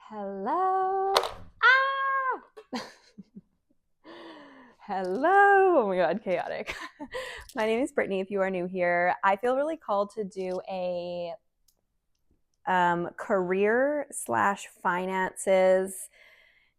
Hello. Ah! Hello. Oh my God, chaotic. My name is Brittany. If you are new here, I feel really called to do a career slash finances,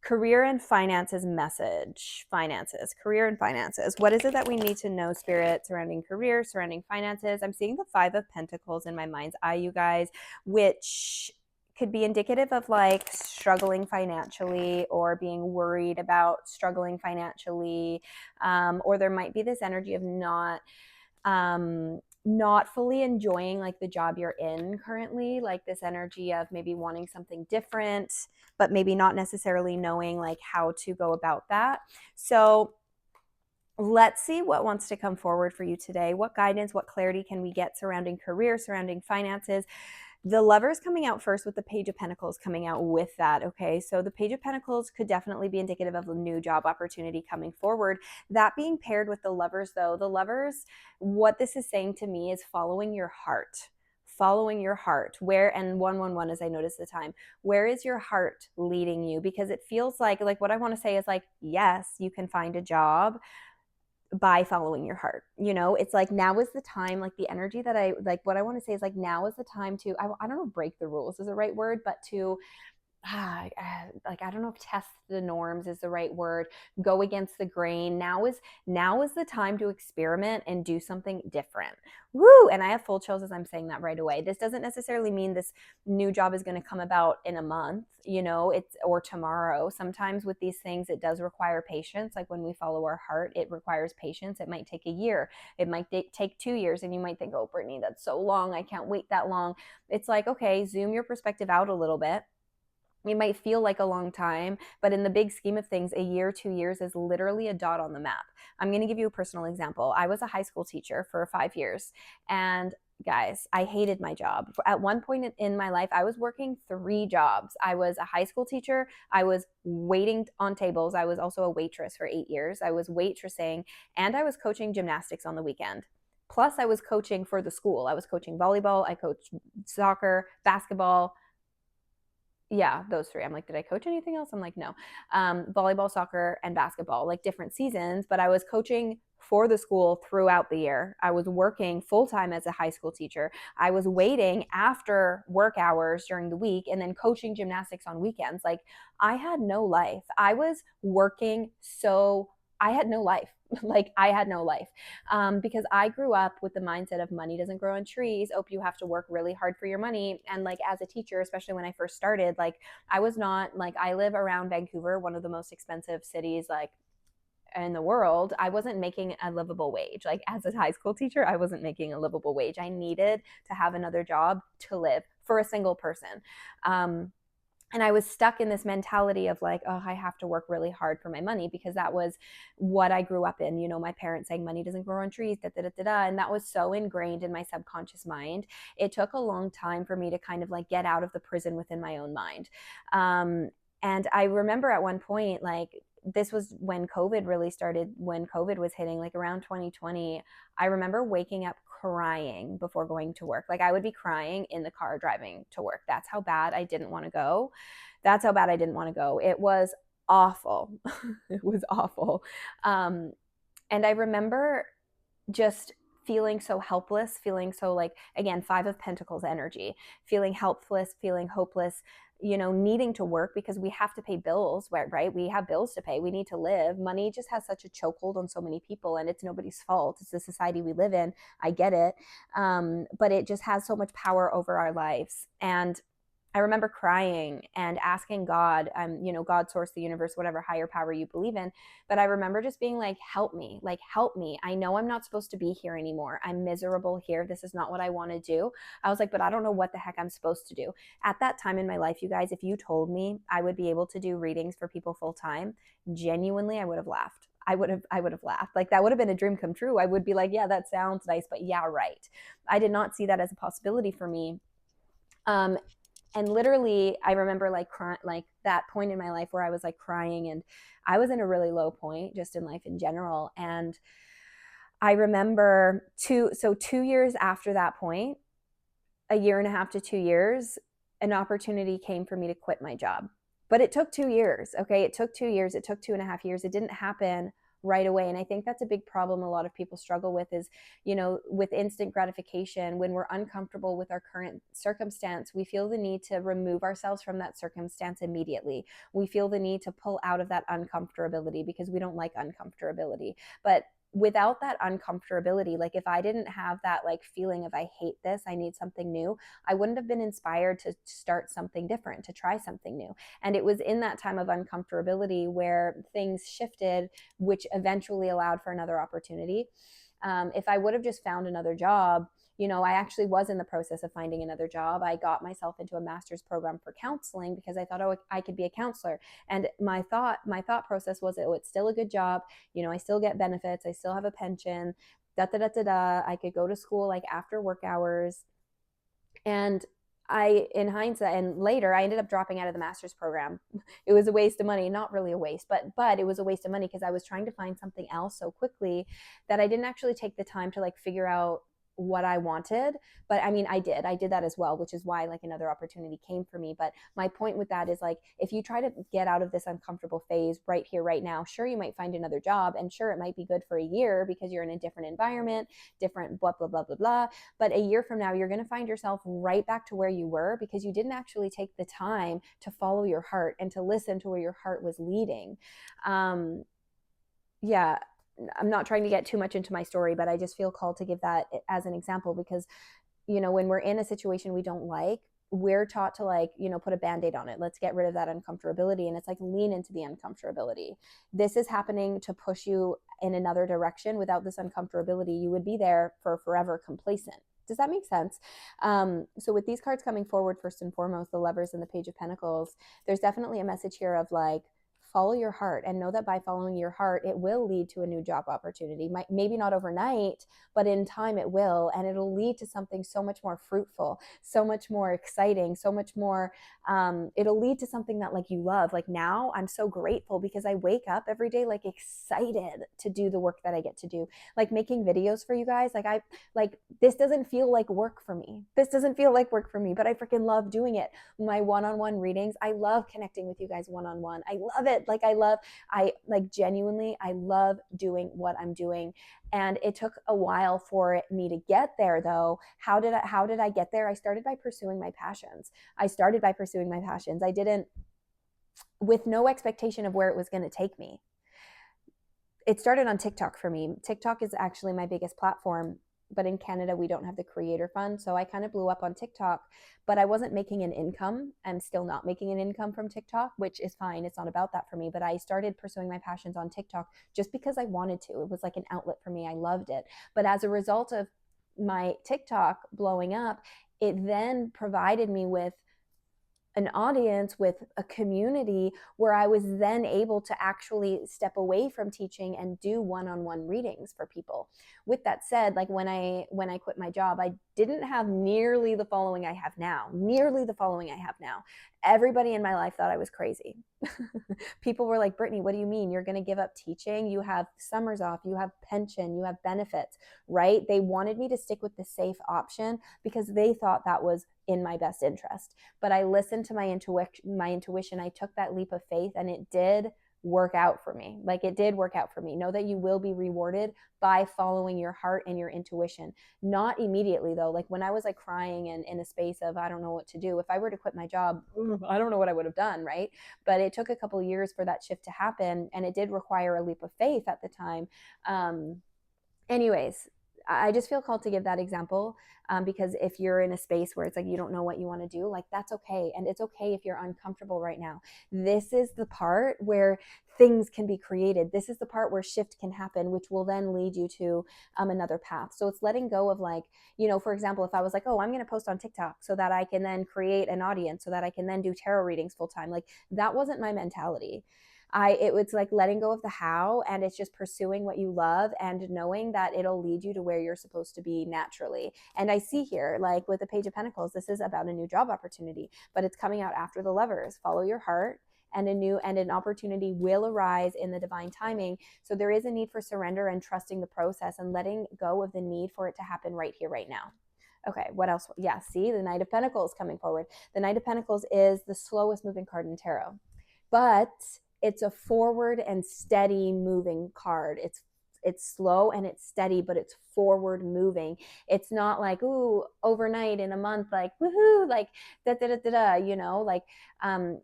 career and finances message. Finances, career and finances. What is it that we need to know, Spirit, surrounding career, surrounding finances? I'm seeing the Five of Pentacles in my mind's eye, you guys, which could be indicative of like struggling financially or being worried about struggling financially. Or there might be this energy of not fully enjoying like the job you're in currently, like this energy of maybe wanting something different, but maybe not necessarily knowing like how to go about that. So let's see what wants to come forward for you today. What guidance, what clarity can we get surrounding career, surrounding finances? The Lovers coming out first with the Page of Pentacles coming out with that. Okay, so the Page of Pentacles could definitely be indicative of a new job opportunity coming forward. That being paired with the Lovers, though, the Lovers, what this is saying to me is following your heart. Following your heart. Where, and 111 as I notice the time, where is your heart leading you? Because it feels like what I want to say is like, yes, you can find a job by following your heart. You know, it's like now is the time, like the energy that I like, what I want to say is like now is the time to, I don't know, break the rules is the right word, but to like I don't know if test the norms is the right word, go against the grain. Now is the time to experiment and do something different. Woo! And I have full chills as I'm saying that right away. This doesn't necessarily mean this new job is going to come about in a month, you know, it's or tomorrow. Sometimes with these things it does require patience. Like when we follow our heart, it requires patience. It might take a year, it might take 2 years, and you might think, oh Brittany, that's so long, I can't wait that long. It's like, okay, zoom your perspective out a little bit. It might feel like a long time, but in the big scheme of things, a year, 2 years is literally a dot on the map. I'm going to give you a personal example. I was a high school teacher for 5 years, and guys, I hated my job. At one point in my life, I was working 3 jobs. I was a high school teacher. I was waiting on tables. I was also a waitress for 8 years. I was waitressing, and I was coaching gymnastics on the weekend. Plus, I was coaching for the school. I was coaching volleyball. I coached soccer, basketball, yeah, those three. I'm like, did I coach anything else? I'm like, no. Volleyball, soccer, and basketball, like different seasons, but I was coaching for the school throughout the year. I was working full time as a high school teacher. I was waiting after work hours during the week and then coaching gymnastics on weekends. Like, I had no life. I was working so I had no life. Like I had no life, because I grew up with the mindset of money doesn't grow on trees. Oh, you have to work really hard for your money. And like as a teacher, especially when I first started, like I was not like, I live around Vancouver, one of the most expensive cities like in the world. I wasn't making a livable wage. Like as a high school teacher, I wasn't making a livable wage. I needed to have another job to live for a single person. And I was stuck in this mentality of like, oh, I have to work really hard for my money, because that was what I grew up in. You know, my parents saying money doesn't grow on trees, da, da, da, da, da. And that was so ingrained in my subconscious mind. It took a long time for me to kind of like get out of the prison within my own mind. And I remember at one point, like, this was when COVID really started, when COVID was hitting, like around 2020. I remember waking up crying before going to work. Like I would be crying in the car driving to work. That's how bad I didn't want to go. That's how bad I didn't want to go. It was awful. It was awful. Um, and I remember just feeling so helpless, feeling so like, again, Five of Pentacles energy, feeling helpless, feeling hopeless, you know, needing to work because we have to pay bills, right? We have bills to pay. We need to live. Money just has such a chokehold on so many people, and it's nobody's fault. It's the society we live in. I get it. But it just has so much power over our lives. And I remember crying and asking God, you know, God, source, the universe, whatever higher power you believe in. But I remember just being like, help me, like, help me. I know I'm not supposed to be here anymore. I'm miserable here. This is not what I want to do. I was like, but I don't know what the heck I'm supposed to do. At that time in my life, you guys, if you told me I would be able to do readings for people full time, genuinely, I would have laughed. I would have laughed. Like that would have been a dream come true. I would be like, yeah, that sounds nice, but yeah, right. I did not see that as a possibility for me. And literally I remember like crying, like that point in my life where I was like crying, and I was in a really low point just in life in general. And I remember 2 years after that point, a year and a half to 2 years, an opportunity came for me to quit my job. But it took 2 years. Okay. It took 2 years. It took 2.5 years. It didn't happen right away. And I think that's a big problem a lot of people struggle with is, with instant gratification, when we're uncomfortable with our current circumstance, we feel the need to remove ourselves from that circumstance immediately. We feel the need to pull out of that uncomfortability because we don't like uncomfortability. But without that uncomfortability, like if I didn't have that like feeling of I hate this, I need something new, I wouldn't have been inspired to start something different, to try something new. And it was in that time of uncomfortability where things shifted, which eventually allowed for another opportunity. If I would have just found another job, I actually was in the process of finding another job. I got myself into a master's program for counseling because I thought, oh, I could be a counselor. And my thought process was, oh, it's still a good job. I still get benefits. I still have a pension. Da da da da da. I could go to school like after work hours. And in hindsight, and later, I ended up dropping out of the master's program. It was a waste of money, not really a waste, but it was a waste of money because I was trying to find something else so quickly that I didn't actually take the time to like figure out what I wanted. But I mean, I did that as well, which is why like another opportunity came for me. But my point with that is like, if you try to get out of this uncomfortable phase right here, right now, sure, you might find another job, and sure, it might be good for a year because you're in a different environment, different blah, blah, blah, blah, blah. But a year from now, you're going to find yourself right back to where you were because you didn't actually take the time to follow your heart and to listen to where your heart was leading. Yeah, I'm not trying to get too much into my story, but I just feel called to give that as an example because, when we're in a situation we don't like, we're taught to like, put a band-aid on it. Let's get rid of that uncomfortability. And it's like, lean into the uncomfortability. This is happening to push you in another direction. Without this uncomfortability, you would be there for forever complacent. Does that make sense? So with these cards coming forward, first and foremost, the Lovers and the Page of Pentacles, there's definitely a message here of like, follow your heart and know that by following your heart, it will lead to a new job opportunity. Maybe not overnight, but in time it will. And it'll lead to something so much more fruitful, so much more exciting, so much more, it'll lead to something that like you love. Like now I'm so grateful because I wake up every day like excited to do the work that I get to do. Like making videos for you guys. This doesn't feel like work for me. This doesn't feel like work for me, but I freaking love doing it. My one-on-one readings, I love connecting with you guys one-on-one. I love it. Genuinely, I love doing what I'm doing. And it took a while for me to get there though. How did I get there? I started by pursuing my passions. I didn't, with no expectation of where it was going to take me. It started on TikTok for me. TikTok is actually my biggest platform, but in Canada, we don't have the creator fund. So I kind of blew up on TikTok, but I wasn't making an income. I'm still not making an income from TikTok, which is fine. It's not about that for me. But I started pursuing my passions on TikTok just because I wanted to. It was like an outlet for me. I loved it. But as a result of my TikTok blowing up, it then provided me with an audience, with a community where I was then able to actually step away from teaching and do one-on-one readings for people. With that said, like when I quit my job, I didn't have nearly the following I have now. Everybody in my life thought I was crazy. People were like, Brittany, what do you mean? You're going to give up teaching? You have summers off, you have pension, you have benefits, right? They wanted me to stick with the safe option because they thought that was in my best interest. But I listened to my intuition. I took that leap of faith, and it did work out for me. Know that you will be rewarded by following your heart and your intuition. Not immediately though. Like when I was like crying and in a space of, I don't know what to do. If I were to quit my job, I don't know what I would have done, right? But it took a couple of years for that shift to happen. And it did require a leap of faith at the time. Anyways, I just feel called to give that example because if you're in a space where it's like you don't know what you want to do, like that's okay. And it's okay if you're uncomfortable right now. This is the part where things can be created. This is the part where shift can happen, which will then lead you to another path. So it's letting go of like, for example, if I was like, oh, I'm going to post on TikTok so that I can then create an audience, so that I can then do tarot readings full time. Like that wasn't my mentality. It was like letting go of the how, and it's just pursuing what you love and knowing that it'll lead you to where you're supposed to be naturally. And I see here, like with the Page of Pentacles, this is about a new job opportunity, but it's coming out after the Lovers. Follow your heart, and an opportunity will arise in the divine timing. So there is a need for surrender and trusting the process and letting go of the need for it to happen right here, right now. Okay, what else? Yeah, see, the Knight of Pentacles coming forward. The Knight of Pentacles is the slowest moving card in tarot, but it's a forward and steady moving card. It's slow and it's steady, but it's forward moving. It's not like, ooh, overnight in a month, like woohoo, like da da da da da, like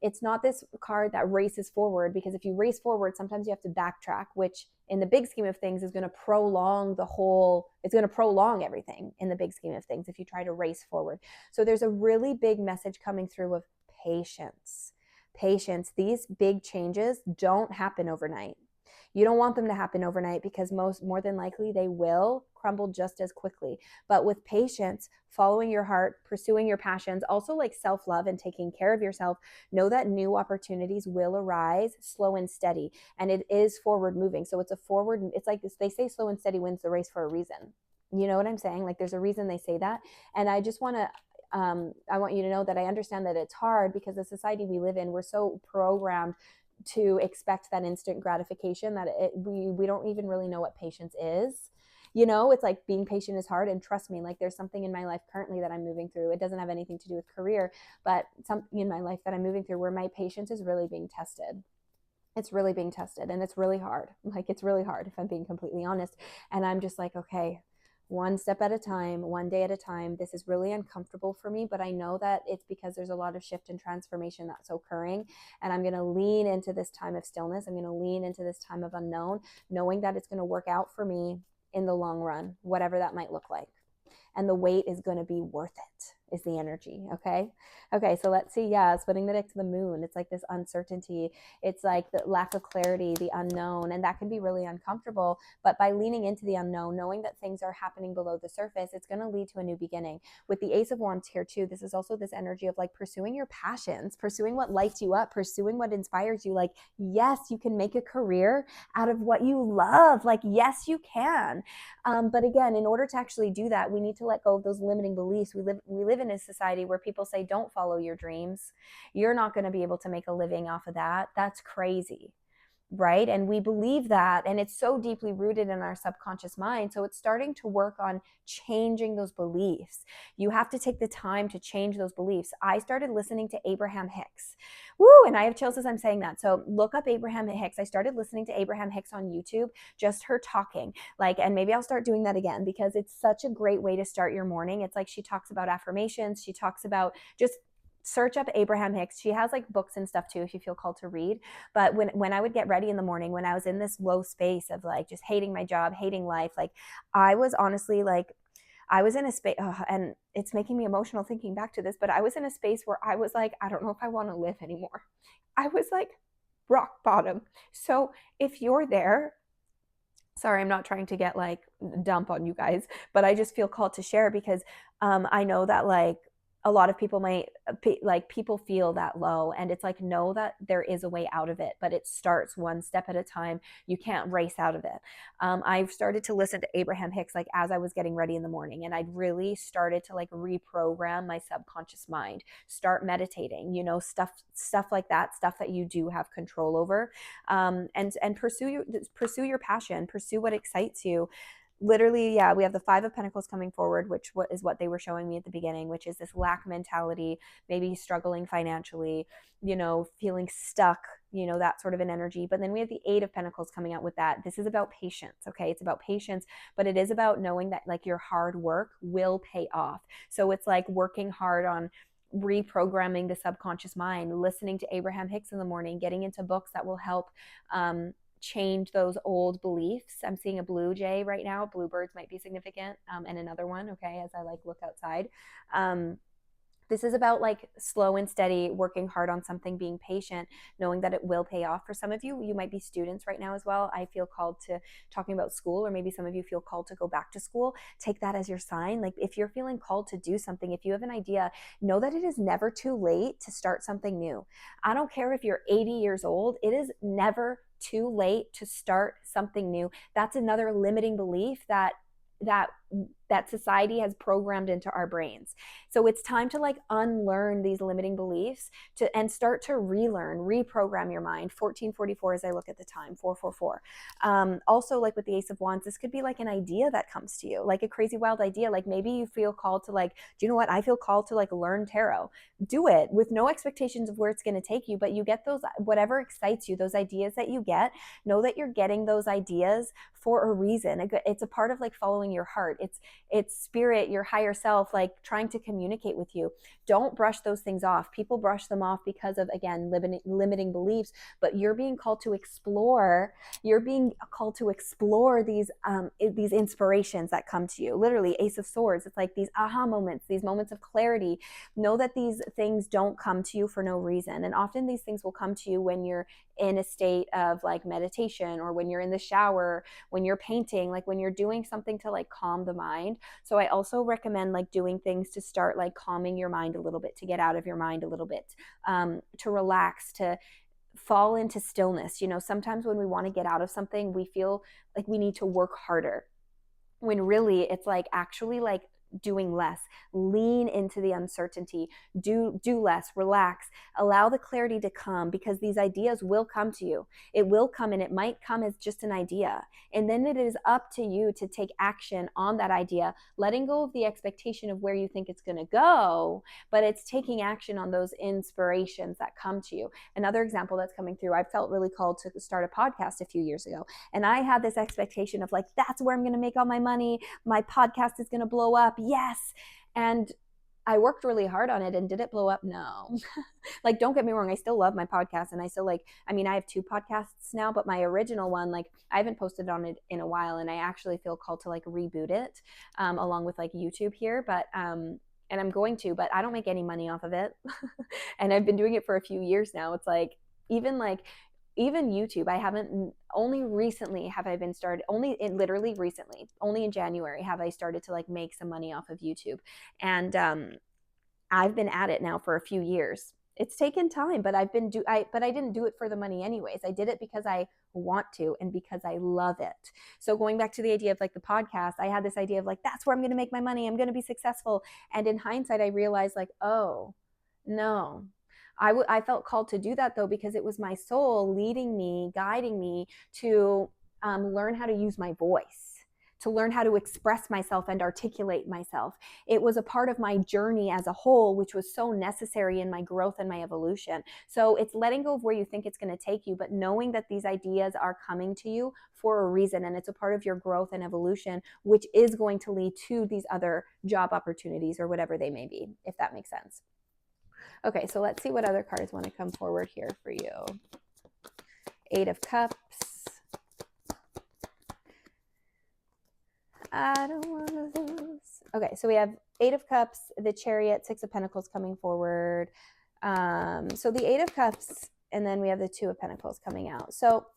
it's not this card that races forward, because if you race forward, sometimes you have to backtrack, which in the big scheme of things is going to prolong it's going to prolong everything in the big scheme of things if you try to race forward. So there's a really big message coming through of patience. Patience. These big changes don't happen overnight. You don't want them to happen overnight, because more than likely they will crumble just as quickly. But with patience, following your heart, pursuing your passions, also like self-love and taking care of yourself, know that new opportunities will arise, slow and steady. And it is forward moving. So it's like this, they say slow and steady wins the race for a reason. You know what I'm saying? Like there's a reason they say that. And I just want to I want you to know that I understand that it's hard, because the society we live in, we're so programmed to expect that instant gratification that we don't even really know what patience is. It's like being patient is hard. And trust me, like there's something in my life currently that I'm moving through. It doesn't have anything to do with career, but something in my life that I'm moving through where my patience is really being tested. It's really being tested, and it's really hard. Like it's really hard, if I'm being completely honest. And I'm just like, okay, one step at a time, one day at a time. This is really uncomfortable for me, but I know that it's because there's a lot of shift and transformation that's occurring. And I'm going to lean into this time of stillness. I'm going to lean into this time of unknown, knowing that it's going to work out for me in the long run, whatever that might look like. And the wait is going to be worth it, is the energy. Okay, so let's see. Yeah, splitting the deck to the moon. It's like this uncertainty. It's like the lack of clarity, the unknown, and that can be really uncomfortable. But by leaning into the unknown, knowing that things are happening below the surface, it's going to lead to a new beginning. With the Ace of Wands here too, this is also this energy of like pursuing your passions, pursuing what lights you up, pursuing what inspires you. Like, yes, you can make a career out of what you love. Like, yes, you can. But again, in order to actually do that, we need to let go of those limiting beliefs. We live in a society where people say, don't follow your dreams. You're not going to be able to make a living off of that. That's crazy. Right? And we believe that, and it's so deeply rooted in our subconscious mind. So it's starting to work on changing those beliefs. You have to take the time to change those beliefs. I started listening to Abraham Hicks. Woo, and I have chills as I'm saying that. So look up Abraham Hicks. I started listening to Abraham Hicks on YouTube, just her talking. And maybe I'll start doing that again, because it's such a great way to start your morning. It's like she talks about affirmations. She talks about just search up Abraham Hicks. She has like books and stuff too, if you feel called to read. But when I would get ready in the morning, when I was in this low space of like just hating my job, hating life, like I was honestly like, I was in a space, and it's making me emotional thinking back to this, but I was in a space where I was like, I don't know if I want to live anymore. I was like rock bottom. So if you're there, sorry, I'm not trying to get like dump on you guys, but I just feel called to share, because I know that like a lot of people might people feel that low, and it's like, know that there is a way out of it, but it starts one step at a time. You can't race out of it. I've started to listen to Abraham Hicks like as I was getting ready in the morning, and I'd really started to like reprogram my subconscious mind, start meditating, stuff like that, stuff that you do have control over, and pursue your passion, pursue what excites you. Literally, yeah, we have the Five of Pentacles coming forward, which is what they were showing me at the beginning, which is this lack mentality, maybe struggling financially, feeling stuck, that sort of an energy. But then we have the Eight of Pentacles coming out with that. This is about patience, okay? It's about patience, but it is about knowing that like your hard work will pay off. So it's like working hard on reprogramming the subconscious mind, listening to Abraham Hicks in the morning, getting into books that will help change those old beliefs. I'm seeing a blue jay right now. Bluebirds might be significant, and another one, okay, as I like look outside. This is about like slow and steady, working hard on something, being patient, knowing that it will pay off. For some of you, you might be students right now as well. I feel called to talking about school, or maybe some of you feel called to go back to school. Take that as your sign. Like if you're feeling called to do something, if you have an idea, know that it is never too late to start something new. I don't care if you're 80 years old. It is never too late to start something new. That's another limiting belief that that society has programmed into our brains. So it's time to like unlearn these limiting beliefs and start to relearn, reprogram your mind. 1444 as I look at the time, 444. Also, like with the Ace of Wands, this could be like an idea that comes to you, like a crazy wild idea. Like maybe you feel called to like, do you know what? I feel called to like learn tarot. Do it with no expectations of where it's going to take you, but you get those, whatever excites you, those ideas that you get, know that you're getting those ideas for a reason. It's a part of like following your heart. It's spirit, your higher self, like trying to communicate with you. Don't brush those things off. People brush them off because of, again, limiting beliefs, but you're being called to explore. You're being called to explore these inspirations that come to you. Literally, Ace of Swords. It's like these aha moments, these moments of clarity. Know that these things don't come to you for no reason. And often these things will come to you when you're in a state of like meditation, or when you're in the shower, when you're painting, like when you're doing something to like calm the mind. So I also recommend like doing things to start like calming your mind a little bit, to get out of your mind a little bit, to relax, to fall into stillness. You know, sometimes when we want to get out of something, we feel like we need to work harder, when really it's like actually like doing less. Lean into the uncertainty. Do less. Relax. Allow the clarity to come, because these ideas will come to you. It will come, and it might come as just an idea, and then it is up to you to take action on that idea, letting go of the expectation of where you think it's going to go, but it's taking action on those inspirations that come to you. Another example that's coming through, I felt really called to start a podcast a few years ago, and I had this expectation of like, that's where I'm going to make all my money. My podcast is going to blow up. Yes. And I worked really hard on it, and did it blow up? No. Like, don't get me wrong, I still love my podcast, and I still like, I mean, I have 2 podcasts now, but my original one, like, I haven't posted on it in a while, and I actually feel called to like reboot it, along with like YouTube here, but and I'm going to, but I don't make any money off of it. And I've been doing it for a few years now. It's like, even YouTube, I haven't, only recently have I been started, literally recently, only in January have I started to like make some money off of YouTube. And I've been at it now for a few years. It's taken time, but I didn't do it for the money anyways. I did it because I want to, and because I love it. So going back to the idea of like the podcast, I had this idea of like, that's where I'm going to make my money. I'm going to be successful. And in hindsight, I realized like, oh no, I felt called to do that though, because it was my soul leading me, guiding me to learn how to use my voice, to learn how to express myself and articulate myself. It was a part of my journey as a whole, which was so necessary in my growth and my evolution. So it's letting go of where you think it's going to take you, but knowing that these ideas are coming to you for a reason, and it's a part of your growth and evolution, which is going to lead to these other job opportunities or whatever they may be, if that makes sense. Okay, so let's see what other cards want to come forward here for you. 8 of Cups. I don't want to lose. Okay, so we have 8 of Cups, the Chariot, 6 of Pentacles coming forward. So the 8 of Cups, and then we have the 2 of Pentacles coming out. So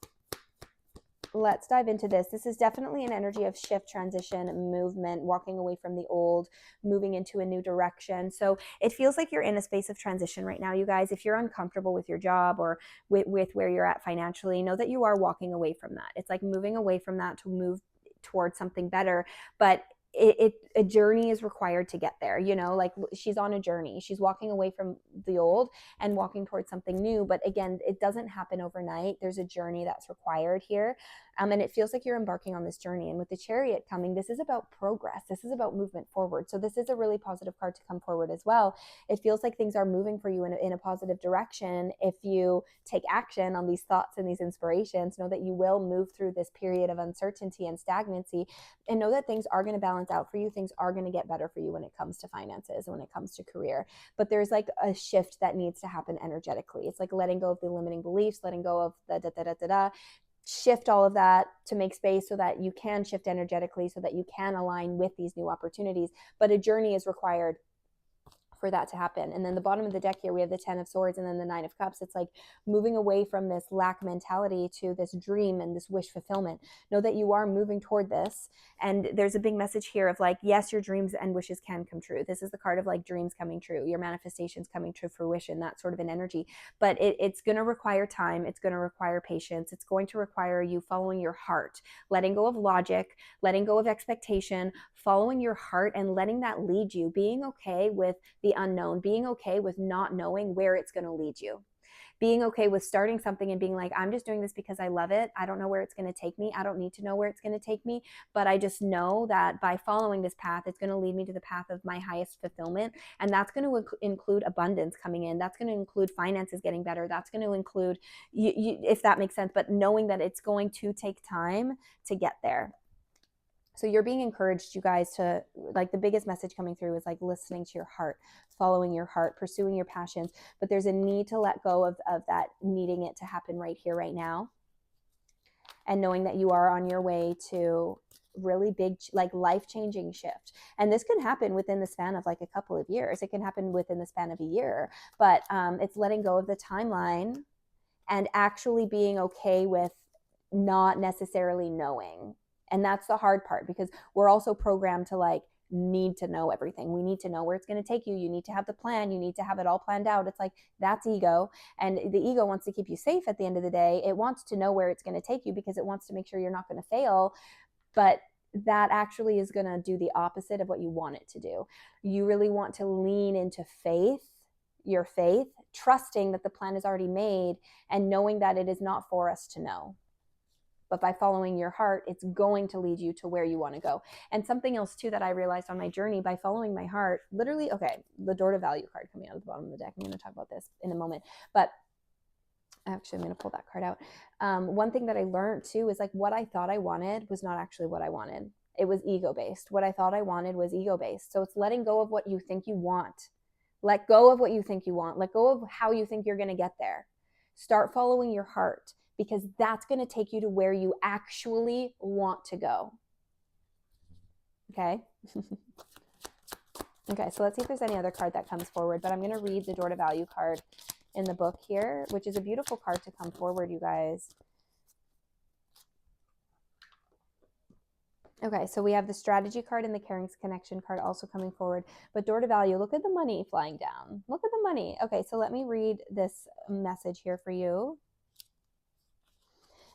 let's dive into this. This is definitely an energy of shift, transition, movement, walking away from the old, moving into a new direction. So it feels like you're in a space of transition right now, you guys. If you're uncomfortable with your job or with where you're at financially, know that you are walking away from that. It's like moving away from that to move towards something better. But a journey is required to get there, you know, like she's on a journey. She's walking away from the old and walking towards something new. But again, it doesn't happen overnight. There's a journey that's required here. And it feels like you're embarking on this journey. And with the Chariot coming, this is about progress. This is about movement forward. So this is a really positive card to come forward as well. It feels like things are moving for you in a positive direction. If you take action on these thoughts and these inspirations, know that you will move through this period of uncertainty and stagnancy, and know that things are going to balance out for you. Things are going to get better for you when it comes to finances and when it comes to career. But there's like a shift that needs to happen energetically. It's like letting go of the limiting beliefs, letting go of the shift all of that to make space so that you can shift energetically, so that you can align with these new opportunities. But a journey is required for that to happen. And then the bottom of the deck here, we have the 10 of Swords and then the 9 of Cups. It's like moving away from this lack mentality to this dream and this wish fulfillment. Know that you are moving toward this. And there's a big message here of like, yes, your dreams and wishes can come true. This is the card of like dreams coming true, your manifestations coming to fruition, that sort of an energy. But it's going to require time. It's going to require patience. It's going to require you following your heart, letting go of logic, letting go of expectation, following your heart and letting that lead you, being okay with the unknown, being okay with not knowing where it's going to lead you. Being okay with starting something and being like, I'm just doing this because I love it. I don't know where it's going to take me. I don't need to know where it's going to take me, but I just know that by following this path, it's going to lead me to the path of my highest fulfillment. And that's going to include abundance coming in. That's going to include finances getting better. That's going to include, if that makes sense, but knowing that it's going to take time to get there. So you're being encouraged, you guys, to like the biggest message coming through is like listening to your heart, following your heart, pursuing your passions. But there's a need to let go of that needing it to happen right here, right now. And knowing that you are on your way to really big, like life-changing shift. And this can happen within the span of like a couple of years. It can happen within the span of a year, but it's letting go of the timeline and actually being okay with not necessarily knowing. And that's the hard part because we're also programmed to like need to know everything. We need to know where it's going to take you. You need to have the plan. You need to have it all planned out. It's like that's ego. And the ego wants to keep you safe at the end of the day. It wants to know where it's going to take you because it wants to make sure you're not going to fail. But that actually is going to do the opposite of what you want it to do. You really want to lean into faith, your faith, trusting that the plan is already made and knowing that it is not for us to know. But by following your heart, it's going to lead you to where you want to go. And something else too that I realized on my journey by following my heart, literally, okay, the door to value card coming out of the bottom of the deck. I'm going to talk about this in a moment, but actually I'm going to pull that card out. One thing that I learned too is like what I thought I wanted was not actually what I wanted. It was ego-based. What I thought I wanted was ego-based. So it's letting go of what you think you want. Let go of what you think you want. Let go of how you think you're going to get there. Start following your heart, because that's going to take you to where you actually want to go. Okay? Okay, so let's see if there's any other card that comes forward, but I'm going to read the Door to Value card in the book here, which is a beautiful card to come forward, you guys. Okay, so we have the strategy card and the caring connection card also coming forward, but Door to Value, look at the money flying down. Look at the money. Okay, so let me read this message here for you.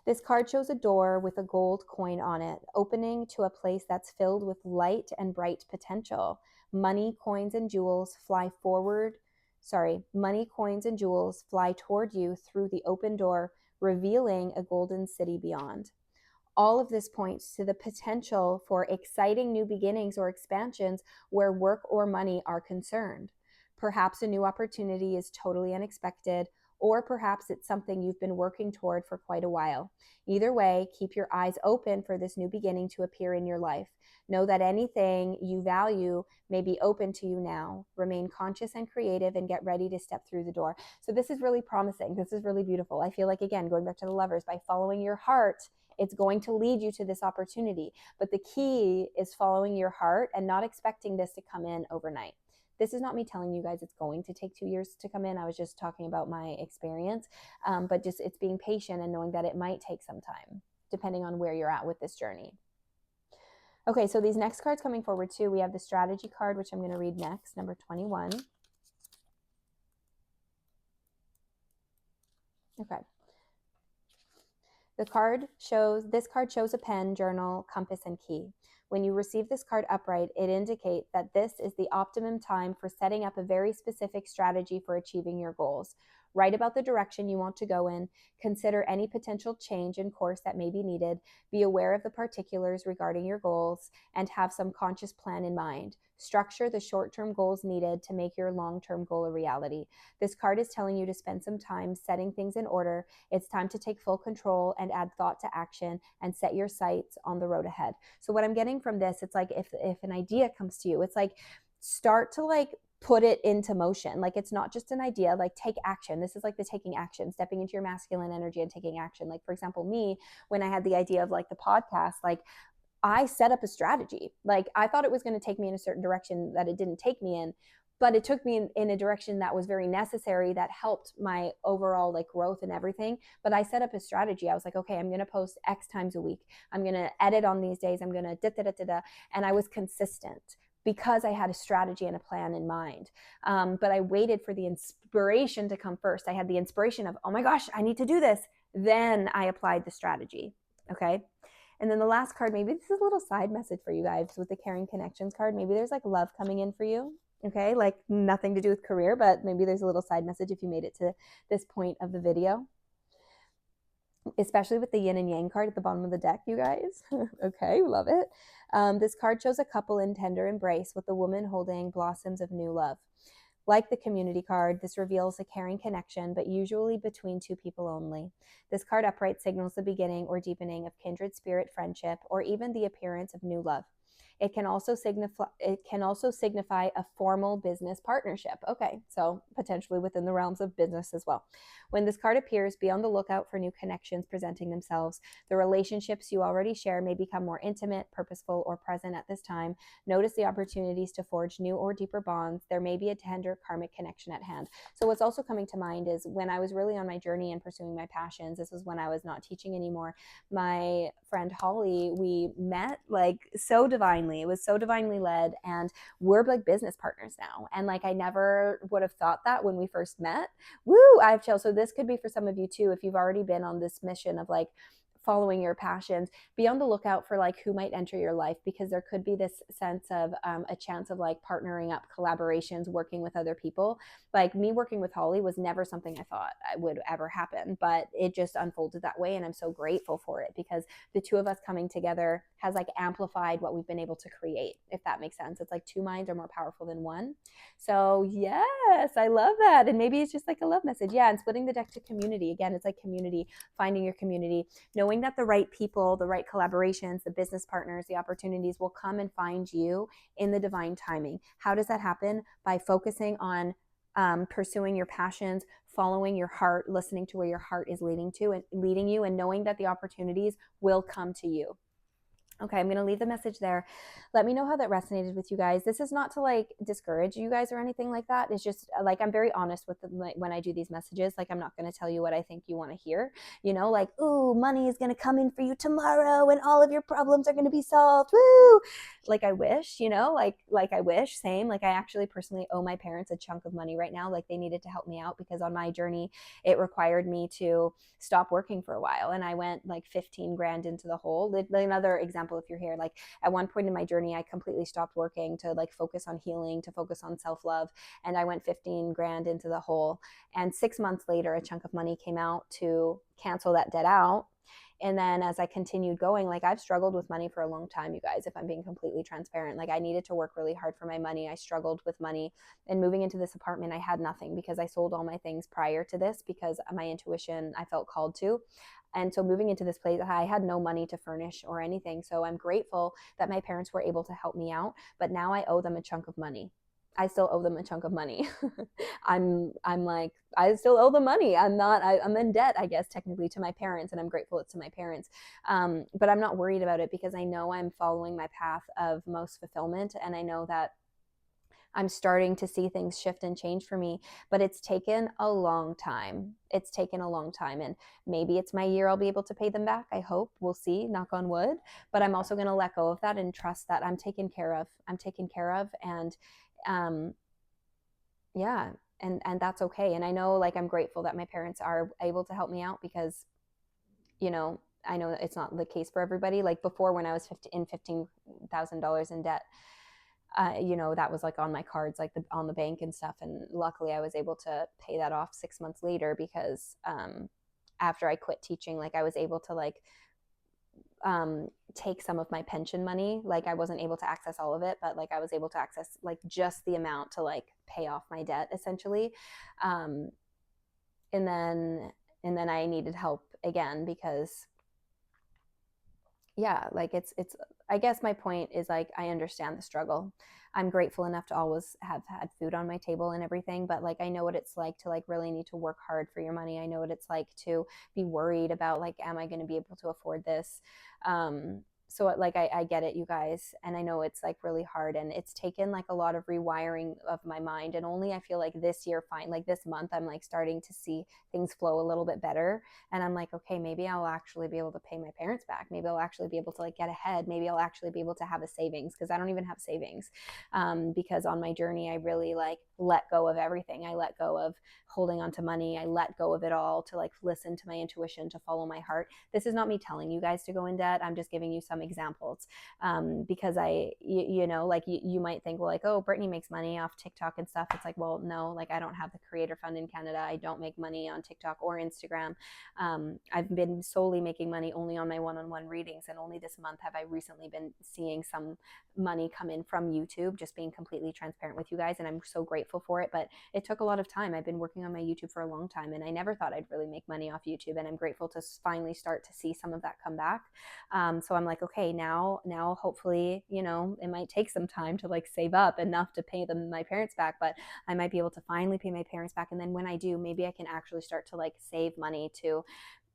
This card shows a door with a gold coin on it, opening to a place that's filled with light and bright potential. Money, coins, and jewels fly toward you through the open door, revealing a golden city beyond. All of this points to the potential for exciting new beginnings or expansions where work or money are concerned. Perhaps a new opportunity is totally unexpected, or perhaps it's something you've been working toward for quite a while. Either way, keep your eyes open for this new beginning to appear in your life. Know that anything you value may be open to you now. Remain conscious and creative and get ready to step through the door. So this is really promising. This is really beautiful. I feel like, again, going back to the Lovers, by following your heart, it's going to lead you to this opportunity. But the key is following your heart and not expecting this to come in overnight. This is not me telling you guys it's going to take 2 years to come in. I was just talking about my experience, but just it's being patient and knowing that it might take some time, depending on where you're at with this journey. Okay, so these next cards coming forward too, we have the strategy card, which I'm going to read next, number 21. Okay. This card shows a pen, journal, compass, and key. When you receive this card upright, it indicates that this is the optimum time for setting up a very specific strategy for achieving your goals. Write about the direction you want to go in. Consider any potential change in course that may be needed. Be aware of the particulars regarding your goals and have some conscious plan in mind. Structure the short-term goals needed to make your long-term goal a reality. This card is telling you to spend some time setting things in order. It's time to take full control and add thought to action and set your sights on the road ahead. So what I'm getting from this, it's like if an idea comes to you, it's like start to like put it into motion. Like it's not just an idea, like take action. This is like the taking action, stepping into your masculine energy and taking action. Like for example, me, when I had the idea of like the podcast, like I set up a strategy. Like I thought it was going to take me in a certain direction that it didn't take me in, but it took me in a direction that was very necessary, that helped my overall like growth and everything. But I set up a strategy. I was like, okay, I'm going to post X times a week. I'm going to edit on these days. I'm going to da da da da da. And I was consistent because I had a strategy and a plan in mind. But I waited for the inspiration to come first. I had the inspiration of, oh my gosh, I need to do this. Then I applied the strategy. Okay. And then the last card, maybe this is a little side message for you guys with the Caring Connections card. Maybe there's like love coming in for you. Okay. Like nothing to do with career, but maybe there's a little side message if you made it to this point of the video, especially with the yin and yang card at the bottom of the deck, you guys. Okay. Love it. This card shows a couple in tender embrace with the woman holding blossoms of new love. Like the community card, this reveals a caring connection, but usually between two people only. This card upright signals the beginning or deepening of kindred spirit friendship, or even the appearance of new love. It can also signify a formal business partnership. Okay, so potentially within the realms of business as well. When this card appears, be on the lookout for new connections presenting themselves. The relationships you already share may become more intimate, purposeful, or present at this time. Notice the opportunities to forge new or deeper bonds. There may be a tender karmic connection at hand. So what's also coming to mind is when I was really on my journey and pursuing my passions, this was when I was not teaching anymore. My friend Holly, we met like so divinely. It was so divinely led, and we're like business partners now. And like I never would have thought that when we first met. Woo, I have chills. So this could be for some of you too, if you've already been on this mission of like following your passions. Be on the lookout for like who might enter your life, because there could be this sense of a chance of like partnering up, collaborations, working with other people. Like me working with Holly was never something I thought would ever happen, but it just unfolded that way, and I'm so grateful for it, because the two of us coming together has like amplified what we've been able to create, if that makes sense. It's like two minds are more powerful than one. So yes, I love that. And maybe it's just like a love message. Yeah, and splitting the deck to community. Again, it's like community, finding your community, knowing that the right people, the right collaborations, the business partners, the opportunities will come and find you in the divine timing. How does that happen? By focusing on pursuing your passions, following your heart, listening to where your heart is leading you, and knowing that the opportunities will come to you. Okay, I'm going to leave the message there. Let me know how that resonated with you guys. This is not to like discourage you guys or anything like that. It's just like I'm very honest with them, like, when I do these messages. Like I'm not going to tell you what I think you want to hear. You know, like, ooh, money is going to come in for you tomorrow and all of your problems are going to be solved. Woo! Like I wish, you know, like I wish. Same. Like I actually personally owe my parents a chunk of money right now. Like they needed to help me out, because on my journey, it required me to stop working for a while, and I went like 15 grand into the hole. Another example, if you're here, like at one point in my journey, I completely stopped working to like focus on healing, to focus on self-love, and I went 15 grand into the hole. And 6 months later, a chunk of money came out to cancel that debt out. And then as I continued going, like I've struggled with money for a long time, you guys, if I'm being completely transparent. Like I needed to work really hard for my money. I struggled with money. And moving into this apartment, I had nothing, because I sold all my things prior to this, because my intuition, I felt called to. And so moving into this place, I had no money to furnish or anything. So I'm grateful that my parents were able to help me out. But now I owe them a chunk of money. I still owe them a chunk of money. I'm like, I still owe them money. I'm in debt, I guess, technically to my parents, and I'm grateful it's to my parents. But I'm not worried about it, because I know I'm following my path of most fulfillment. And I know that I'm starting to see things shift and change for me, but it's taken a long time. It's taken a long time. And maybe it's my year I'll be able to pay them back. I hope. We'll see, knock on wood. But I'm also going to let go of that and trust that I'm taken care of. I'm taken care of. And yeah, and that's okay. And I know, like, I'm grateful that my parents are able to help me out, because, you know, I know it's not the case for everybody. Like before, when I was $15,000 in debt, you know, that was like on my cards, like on the bank and stuff. And luckily I was able to pay that off 6 months later, because after I quit teaching, like I was able to like take some of my pension money. Like I wasn't able to access all of it, but like I was able to access like just the amount to like pay off my debt essentially. And then I needed help again, because yeah, like it's I guess my point is like I understand the struggle. I'm grateful enough to always have had food on my table and everything, but like I know what it's like to like really need to work hard for your money. I know what it's like to be worried about like, am I going to be able to afford this? So like I get it, you guys, and I know it's like really hard, and it's taken like a lot of rewiring of my mind, and only I feel like this year, fine, like this month, I'm like starting to see things flow a little bit better, and I'm like, okay, maybe I'll actually be able to pay my parents back, maybe I'll actually be able to like get ahead, maybe I'll actually be able to have a savings, because I don't even have savings, because on my journey I really like let go of everything. I let go of holding on to money. I let go of it all to like listen to my intuition, to follow my heart. This is not me telling you guys to go in debt. I'm just giving you some examples, because you know, like you might think, well, like, oh, Brittany makes money off TikTok and stuff. It's like, well, no, like I don't have the creator fund in Canada. I don't make money on TikTok or Instagram. I've been solely making money only on my one-on-one readings, and only this month have I recently been seeing some money come in from YouTube, just being completely transparent with you guys, and I'm so grateful for it. But it took a lot of time. I've been working on my YouTube for a long time, and I never thought I'd really make money off YouTube, and I'm grateful to finally start to see some of that come back. So I'm like, okay, now hopefully, you know, it might take some time to like save up enough to pay my parents back, but I might be able to finally pay my parents back, and then when I do, maybe I can actually start to like save money to,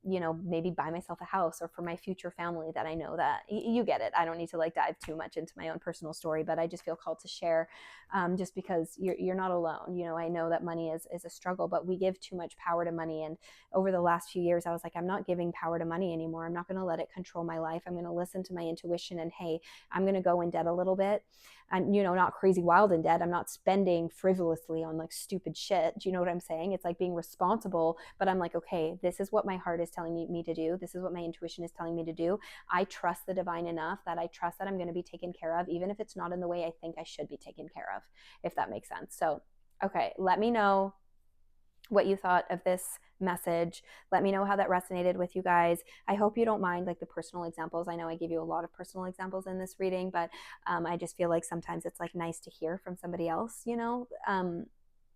you know, maybe buy myself a house, or for my future family that I know that you get it. I don't need to like dive too much into my own personal story, but I just feel called to share, just because you're not alone. You know, I know that money is a struggle, but we give too much power to money. And over the last few years, I was like, I'm not giving power to money anymore. I'm not going to let it control my life. I'm going to listen to my intuition, and hey, I'm going to go in debt a little bit. And, you know, not crazy wild in debt. I'm not spending frivolously on like stupid shit. Do you know what I'm saying? It's like being responsible, but I'm like, okay, this is what my heart is telling me to do. This is what my intuition is telling me to do. I trust the divine enough that I trust that I'm going to be taken care of, even if it's not in the way I think I should be taken care of, if that makes sense. So, okay, let me know what you thought of this message. Let me know how that resonated with you guys. I hope you don't mind like the personal examples. I know I give you a lot of personal examples in this reading, but I just feel like sometimes it's like nice to hear from somebody else, you know,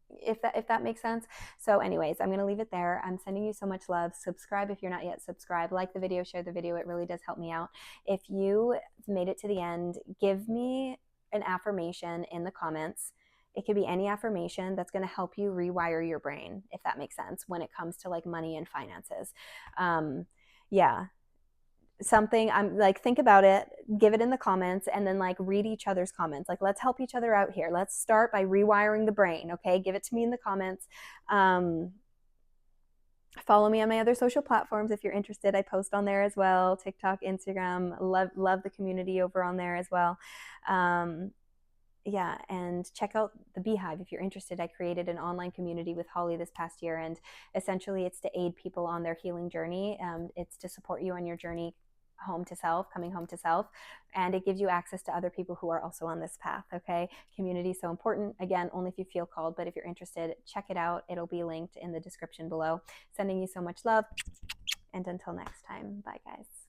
if that makes sense. So anyways, I'm going to leave it there. I'm sending you so much love. Subscribe if you're not yet subscribed. Like the video, share the video. It really does help me out. If you made it to the end, give me an affirmation in the comments. It could be any affirmation that's going to help you rewire your brain, if that makes sense, when it comes to like money and finances. Yeah, something. I'm like, think about it, give it in the comments, and then like read each other's comments. Like, let's help each other out here. Let's start by rewiring the brain. Okay, give it to me in the comments. Follow me on my other social platforms if you're interested. I post on there as well. TikTok, Instagram. Love the community over on there as well. Yeah, and check out the Beehive if you're interested. I created an online community with Holly this past year, and essentially it's to aid people on their healing journey. It's to support you on your journey home to self, coming home to self, and it gives you access to other people who are also on this path. Okay, community is so important. Again, only if you feel called, but if you're interested, check it out. It'll be linked in the description below. Sending you so much love, and until next time, bye guys.